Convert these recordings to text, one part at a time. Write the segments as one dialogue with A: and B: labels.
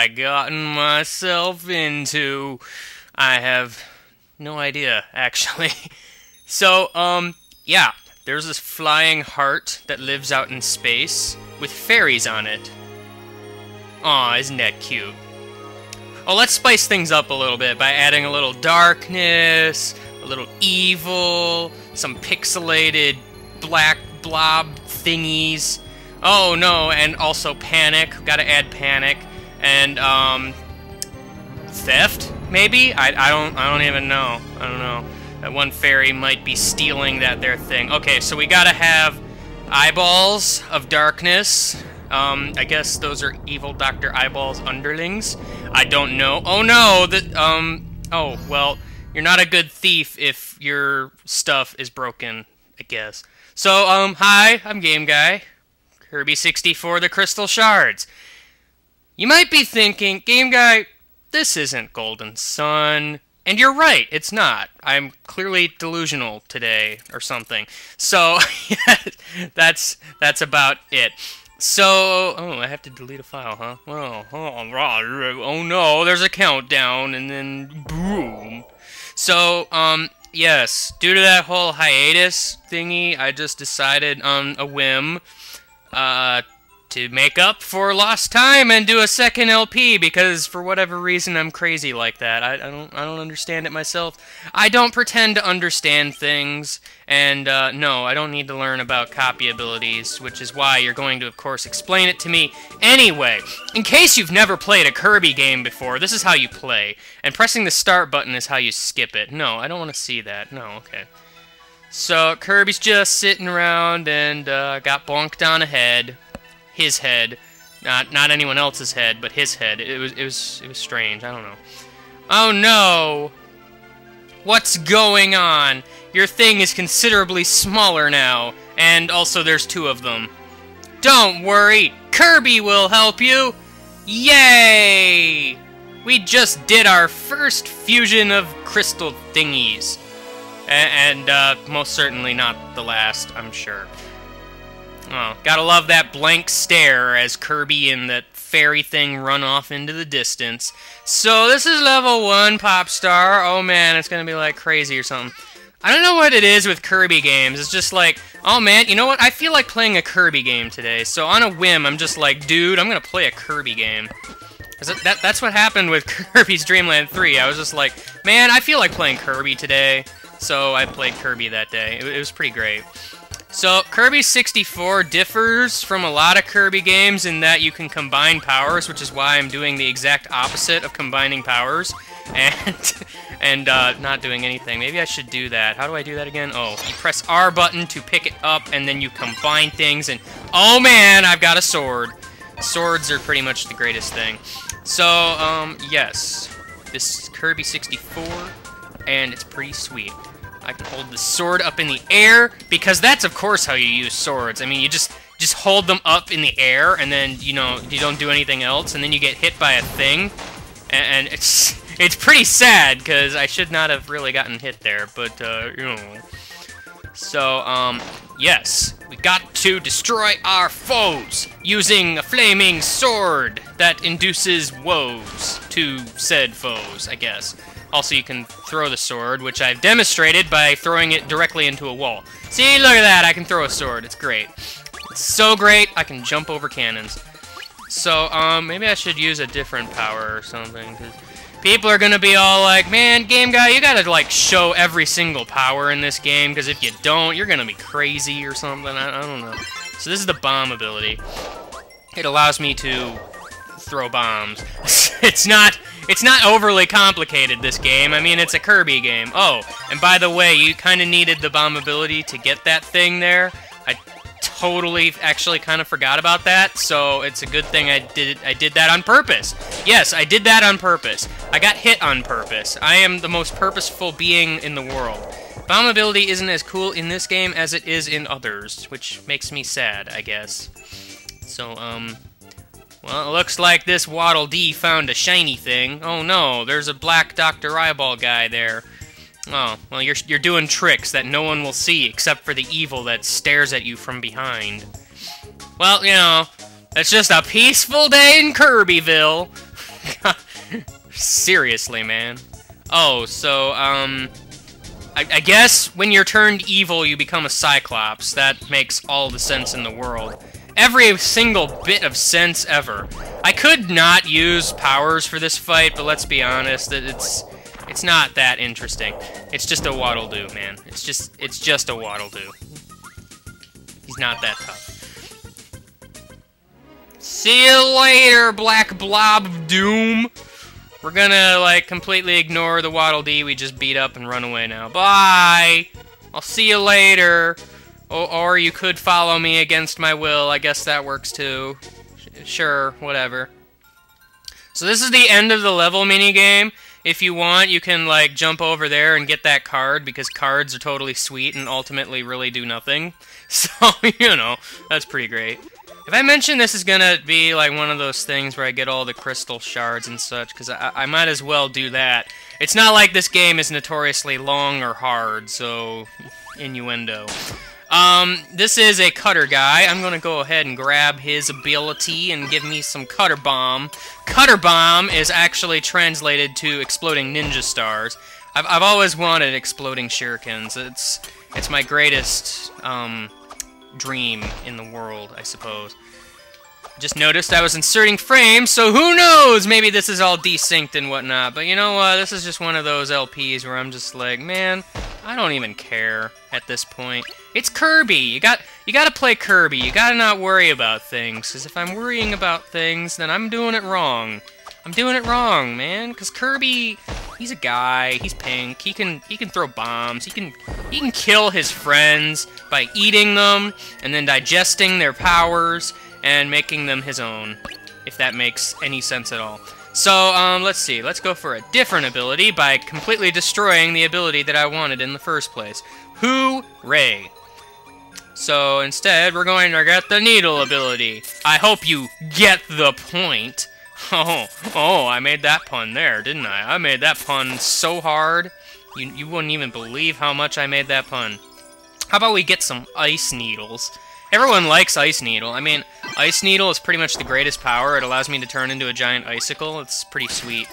A: I gotten myself into? I have no idea, actually. So, yeah, there's this flying heart that lives out in space with fairies on it. Aw, isn't that cute? Oh, let's spice things up a little bit by adding a little darkness, a little evil, some pixelated black blob thingies. Oh no, and also panic. Gotta add panic. And, theft, maybe? I don't even know. I don't know. That one fairy might be stealing that there thing. Okay, so we gotta have eyeballs of darkness. I guess those are evil Dr. Eyeball's underlings. I don't know. Oh no! Oh, well, you're not a good thief if your stuff is broken, I guess. So, hi, I'm Game Guy. Kirby 64, the Crystal Shards. You might be thinking, Game Guy, this isn't Golden Sun. And you're right, it's not. I'm clearly delusional today, or something. So, that's about it. So, oh, I have to delete a file, huh? Oh no, there's a countdown, and then boom. So, yes, due to that whole hiatus thingy, I just decided on a whim, to make up for lost time and do a second LP, because for whatever reason I'm crazy like that. I don't understand it myself. I don't pretend to understand things, and no, I don't need to learn about copy abilities, which is why you're going to, of course, explain it to me anyway. In case you've never played a Kirby game before, this is how you play, and pressing the start button is how you skip it. No, I don't want to see that. No, okay. So Kirby's just sitting around and got bonked on a head. His head, not anyone else's head, but his head. It was strange. I don't know. Oh no! What's going on? Your thing is considerably smaller now, and also there's two of them. Don't worry, Kirby will help you. Yay! We just did our first fusion of crystal thingies, and most certainly not the last, I'm sure. Oh, gotta love that blank stare as Kirby and that fairy thing run off into the distance. So this is level 1, Pop Star. Oh man, it's gonna be like crazy or something. I don't know what it is with Kirby games. It's just like, oh man, you know what? I feel like playing a Kirby game today. So on a whim, I'm just like, dude, I'm gonna play a Kirby game. That's what happened with Kirby's Dream Land 3. I was just like, man, I feel like playing Kirby today. So I played Kirby that day. It was pretty great. So, Kirby 64 differs from a lot of Kirby games in that you can combine powers, which is why I'm doing the exact opposite of combining powers, and not doing anything. Maybe I should do that. How do I do that again? Oh, you press R button to pick it up, and then you combine things, and oh man, I've got a sword. Swords are pretty much the greatest thing. So, yes, this is Kirby 64, and it's pretty sweet. I can hold the sword up in the air, because that's, of course, how you use swords. I mean, you just hold them up in the air, and then, you know, you don't do anything else, and then you get hit by a thing, and it's pretty sad, because I should not have really gotten hit there, but, you know. So, yes, we got to destroy our foes using a flaming sword that induces woes to said foes, I guess. Also, you can throw the sword, which I've demonstrated by throwing it directly into a wall. See, look at that, I can throw a sword. It's great. It's so great, I can jump over cannons. So, maybe I should use a different power or something, because people are gonna be all like, man, Game Guy, you gotta, like, show every single power in this game, because if you don't, you're gonna be crazy or something. I don't know. So this is the bomb ability. It allows me to throw bombs. It's not overly complicated, this game. I mean, it's a Kirby game. Oh, and by the way, you kind of needed the bomb ability to get that thing there. I totally actually kind of forgot about that, so it's a good thing I did that on purpose. Yes, I did that on purpose. I got hit on purpose. I am the most purposeful being in the world. Bomb ability isn't as cool in this game as it is in others, which makes me sad, I guess. So, well, it looks like this Waddle Dee found a shiny thing. Oh no, there's a black Dr. Eyeball guy there. Oh, well, you're doing tricks that no one will see except for the evil that stares at you from behind. Well, you know, it's just a peaceful day in Kirbyville. Seriously, man. Oh, so, I guess when you're turned evil, you become a Cyclops. That makes all the sense in the world. Every single bit of sense ever. I could not use powers for this fight, but let's be honest, it's not that interesting. It's just a waddle-doo, man. It's just a waddle-doo. He's not that tough. See you later, Black Blob of Doom! We're gonna, like, completely ignore the Waddle Dee we just beat up and run away now. Bye! I'll see you later. Or you could follow me against my will. I guess that works too. Sure, whatever. So this is the end of the level minigame. If you want, you can, like, jump over there and get that card, because cards are totally sweet and ultimately really do nothing. So, you know, that's pretty great. If I mention this is gonna be like one of those things where I get all the crystal shards and such, because I might as well do that. It's not like this game is notoriously long or hard, so innuendo. This is a cutter guy. I'm gonna go ahead and grab his ability and give me some cutter bomb. Cutter bomb is actually translated to exploding ninja stars. I've always wanted exploding shurikens. It's my greatest, dream in the world, I suppose. Just noticed I was inserting frames, so who knows? Maybe this is all desynced and whatnot. But you know what? This is just one of those LPs where I'm just like, man, I don't even care at this point. It's Kirby. You gotta play Kirby. You gotta not worry about things. Because if I'm worrying about things, then I'm doing it wrong. I'm doing it wrong, man. Because Kirby, he's a guy. He's pink. He can throw bombs. He can kill his friends by eating them and then digesting their powers and making them his own, if that makes any sense at all. So, let's see. Let's go for a different ability by completely destroying the ability that I wanted in the first place. Hooray! So, instead, we're going to get the needle ability. I hope you get the point. Oh, I made that pun there, didn't I? I made that pun so hard, you wouldn't even believe how much I made that pun. How about we get some ice needles? Everyone likes Ice Needle. I mean, Ice Needle is pretty much the greatest power. It allows me to turn into a giant icicle. It's pretty sweet.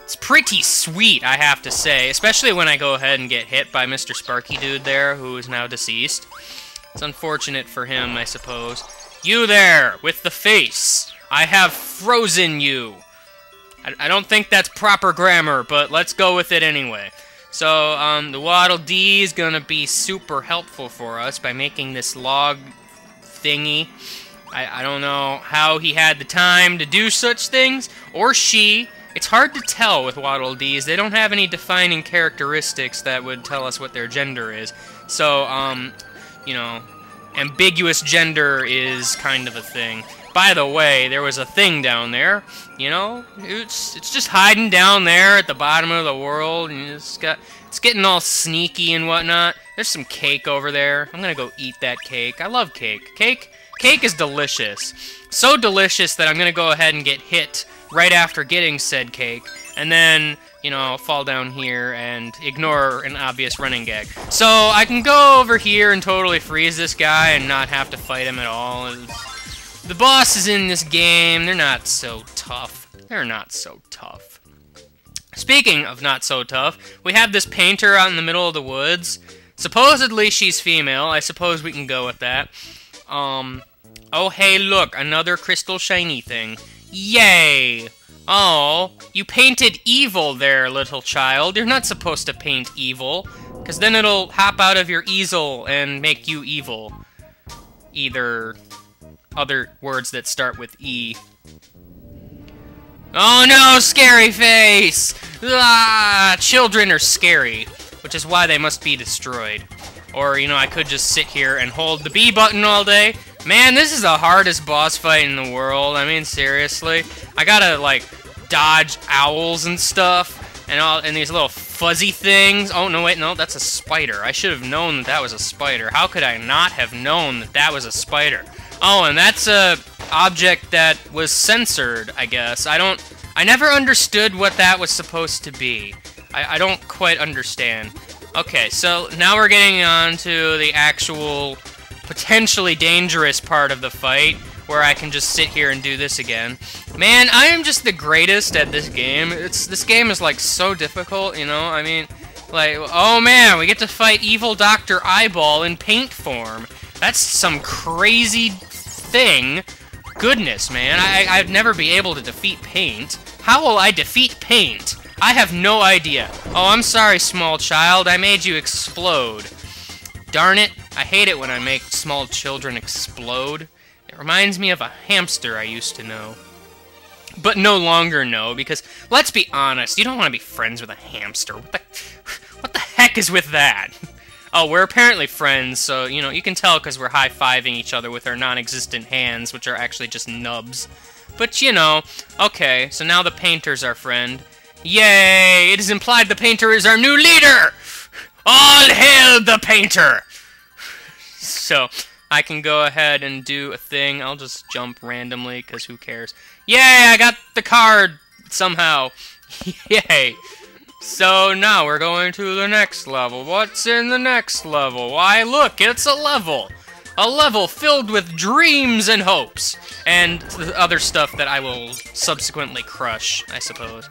A: It's pretty sweet, I have to say. Especially when I go ahead and get hit by Mr. Sparky Dude there, who is now deceased. It's unfortunate for him, I suppose. You there, with the face. I have frozen you. I don't think that's proper grammar, but let's go with it anyway. So, the Waddle Dee is gonna be super helpful for us by making this log thingy. I don't know how he had the time to do such things, or she. It's hard to tell with Waddle Dees. They don't have any defining characteristics that would tell us what their gender is. So, you know, ambiguous gender is kind of a thing. By the way, there was a thing down there, you know? It's just hiding down there at the bottom of the world, and it's getting all sneaky and whatnot. There's some cake over there. I'm gonna go eat that cake. I love cake. Cake is delicious. So delicious that I'm gonna go ahead and get hit right after getting said cake, and then, you know, fall down here and ignore an obvious running gag. So I can go over here and totally freeze this guy and not have to fight him at all. The bosses in this game, they're not so tough. They're not so tough. Speaking of not so tough, we have this painter out in the middle of the woods. Supposedly she's female. I suppose we can go with that. Oh hey look, another crystal shiny thing. Yay! Oh, you painted evil there, little child. You're not supposed to paint evil, because then it'll hop out of your easel and make you evil. Either other words that start with E. Oh no, scary face! Ah, children are scary, which is why they must be destroyed. Or, you know, I could just sit here and hold the B button all day. Man, this is the hardest boss fight in the world. I mean, seriously. I gotta, like, dodge owls and stuff, and these little fuzzy things. Oh, no, wait, no, that's a spider. I should have known that that was a spider. How could I not have known that that was a spider? Oh, and that's a object that was censored, I guess. I never understood what that was supposed to be. I don't quite understand. Okay, so now we're getting on to the actual potentially dangerous part of the fight, where I can just sit here and do this again. Man, I am just the greatest at this game. This game is, like, so difficult, you know? I mean, like, oh man, we get to fight evil Dr. Eyeball in paint form. That's some crazy thing. Goodness, man, I'd never be able to defeat paint. How will I defeat paint? I have no idea. Oh, I'm sorry, small child. I made you explode. Darn it. I hate it when I make small children explode. It reminds me of a hamster I used to know. But no longer know, because, let's be honest, you don't want to be friends with a hamster. What the heck is with that? Oh, we're apparently friends, so, you know, you can tell because we're high-fiving each other with our non-existent hands, which are actually just nubs. But, you know, okay, so now the painter's our friend. Yay! It is implied the painter is our new leader! All hail the painter! So, I can go ahead and do a thing. I'll just jump randomly, because who cares? Yay! I got the card! Somehow. Yay! So, now we're going to the next level. What's in the next level? Why, look, it's a level! A level filled with dreams and hopes! And the other stuff that I will subsequently crush, I suppose.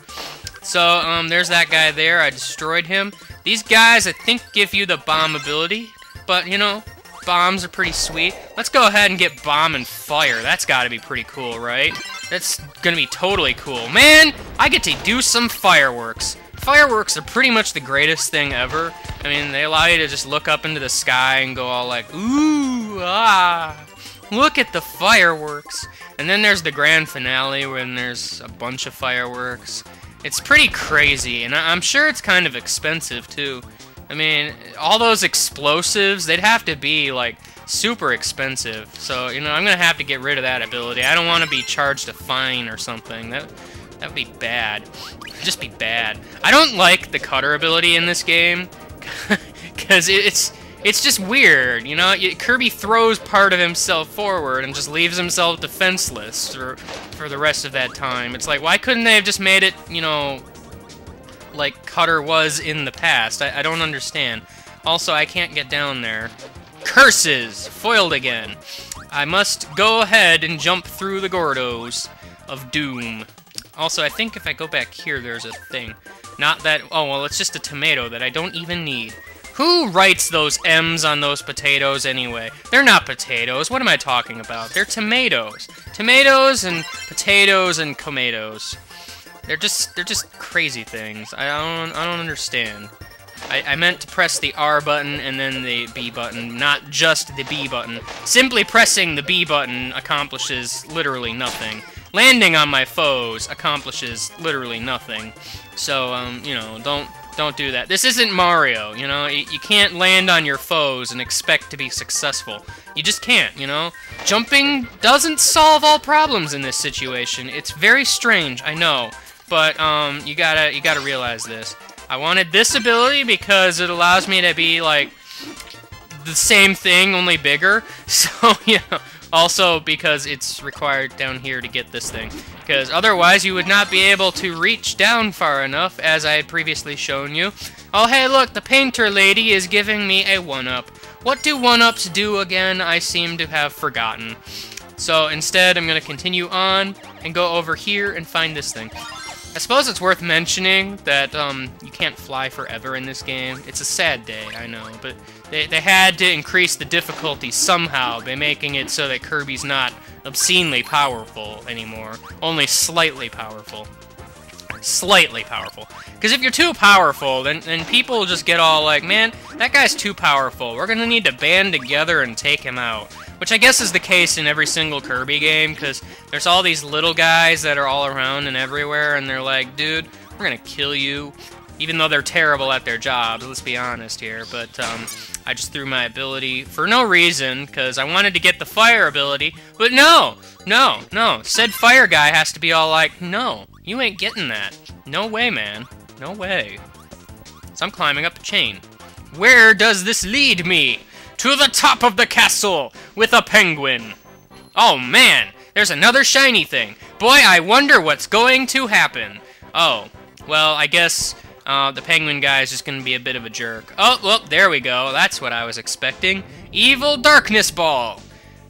A: So, there's that guy there. I destroyed him. These guys, I think, give you the bomb ability. But, you know, bombs are pretty sweet. Let's go ahead and get bomb and fire. That's gotta be pretty cool, right? That's gonna be totally cool. Man, I get to do some fireworks. Fireworks are pretty much the greatest thing ever. I mean, they allow you to just look up into the sky and go all like, ooh, ah, look at the fireworks. And then there's the grand finale when there's a bunch of fireworks. It's pretty crazy, and I'm sure it's kind of expensive, too. I mean, all those explosives, they'd have to be, like, super expensive. So, you know, I'm gonna have to get rid of that ability. I don't want to be charged a fine or something. That would be bad. It'd just be bad. I don't like the cutter ability in this game, because it's just weird, you know? Kirby throws part of himself forward and just leaves himself defenseless for the rest of that time. It's like, why couldn't they have just made it, you know, like Cutter was in the past? I don't understand. Also, I can't get down there. Curses! Foiled again. I must go ahead and jump through the Gordos of Doom. Also, I think if I go back here, there's a thing. Not that... Oh, well, it's just a tomato that I don't even need. Who writes those M's on those potatoes anyway? They're not potatoes. What am I talking about? They're tomatoes. Tomatoes and potatoes and tomatoes. They're just crazy things. I don't understand. I meant to press the R button and then the B button, not just the B button. Simply pressing the B button accomplishes literally nothing. Landing on my foes accomplishes literally nothing. So, you know, don't do that. This isn't Mario, you know? You can't land on your foes and expect to be successful. You just can't, you know? Jumping doesn't solve all problems in this situation. It's very strange, I know. But, you gotta realize this. I wanted this ability because it allows me to be, like, the same thing, only bigger. So, you know, also because it's required down here to get this thing. Because otherwise you would not be able to reach down far enough, as I had previously shown you. Oh, hey, look, the painter lady is giving me a 1-up. What do 1-ups do again? I seem to have forgotten. So, instead, I'm going to continue on and go over here and find this thing. I suppose it's worth mentioning that you can't fly forever in this game. It's a sad day, I know, but they had to increase the difficulty somehow by making it so that Kirby's not obscenely powerful anymore. Only slightly powerful. Slightly powerful. Because if you're too powerful, then people just get all like, man, that guy's too powerful. We're gonna need to band together and take him out. Which I guess is the case in every single Kirby game, because there's all these little guys that are all around and everywhere, and they're like, dude, we're gonna kill you. Even though they're terrible at their jobs, let's be honest here. But I just threw my ability for no reason, because I wanted to get the fire ability. But no! Said fire guy has to be all like, no, you ain't getting that. No way, man. No way. So I'm climbing up a chain. Where does this lead me? To the top of the castle with a penguin. Oh man, there's another shiny thing. Boy, I wonder what's going to happen. Oh, well, I guess the penguin guy is just going to be a bit of a jerk. Oh, well, there we go. That's what I was expecting. Evil darkness ball.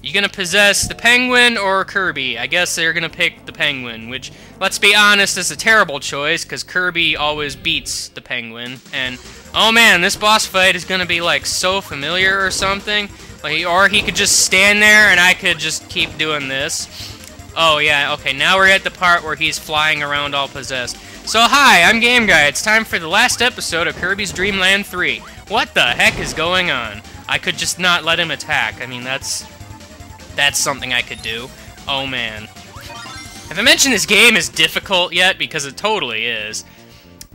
A: You gonna possess the penguin or Kirby? I guess they're gonna pick the penguin, which, let's be honest, is a terrible choice, because Kirby always beats the penguin. And, oh man, this boss fight is gonna be, like, so familiar or something. Like, or he could just stand there and I could just keep doing this. Oh yeah, okay, now we're at the part where he's flying around all possessed. So hi, I'm Game Guy. It's time for the last episode of Kirby's Dream Land 3. What the heck is going on? I could just not let him attack. I mean, that's something I could do. Oh man. Have I mentioned this game is difficult yet? Because it totally is.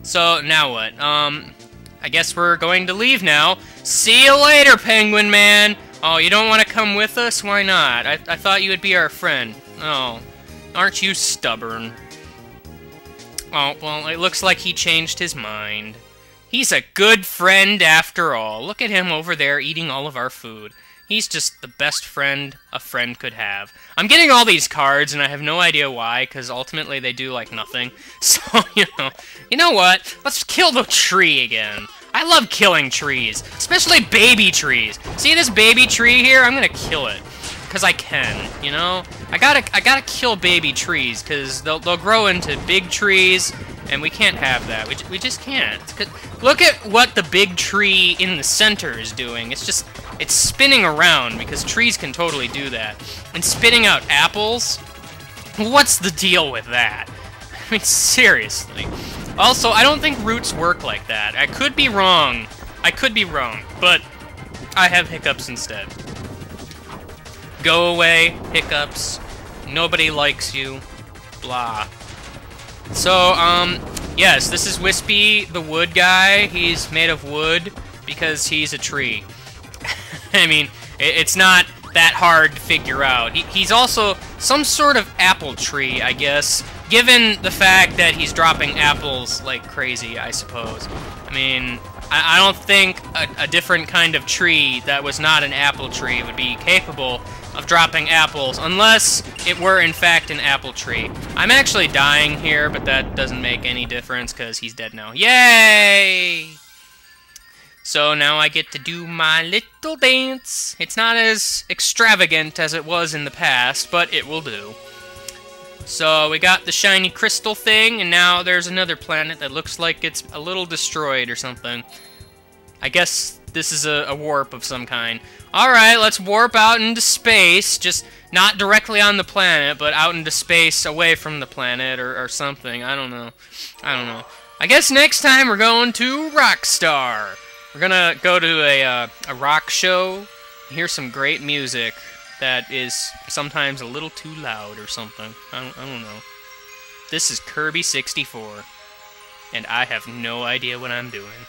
A: So, now what? I guess we're going to leave now. See you later, Penguin Man! Oh, you don't want to come with us? Why not? I thought you would be our friend. Oh, aren't you stubborn? Oh, well, it looks like he changed his mind. He's a good friend after all. Look at him over there eating all of our food. He's just the best friend a friend could have. I'm getting all these cards, and I have no idea why, because ultimately they do, like, nothing. So, you know what? Let's kill the tree again. I love killing trees, especially baby trees. See this baby tree here? I'm gonna kill it, because I can, you know? I gotta kill baby trees, because they'll grow into big trees, and we can't have that. We just can't. Look at what the big tree in the center is doing. It's spinning around, because trees can totally do that. And spitting out apples? What's the deal with that? I mean, seriously. Also, I don't think roots work like that. I could be wrong. But I have hiccups instead. Go away, hiccups. Nobody likes you. Blah. So, yes, this is Wispy, the wood guy. He's made of wood because he's a tree. I mean, it's not that hard to figure out. He's also some sort of apple tree, I guess, given the fact that he's dropping apples like crazy, I suppose. I mean, I don't think a different kind of tree that was not an apple tree would be capable of dropping apples, unless it were in fact an apple tree. I'm actually dying here, but that doesn't make any difference, because he's dead now. Yay! So now I get to do my little dance. It's not as extravagant as it was in the past, but it will do. So we got the shiny crystal thing, and now there's another planet that looks like it's a little destroyed or something. I guess this is a warp of some kind. Alright, let's warp out into space, just not directly on the planet, but out into space away from the planet or something. I don't know. I guess next time we're going to Rockstar. We're gonna go to a rock show, hear some great music that is sometimes a little too loud or something. I don't know. This is Kirby 64, and I have no idea what I'm doing.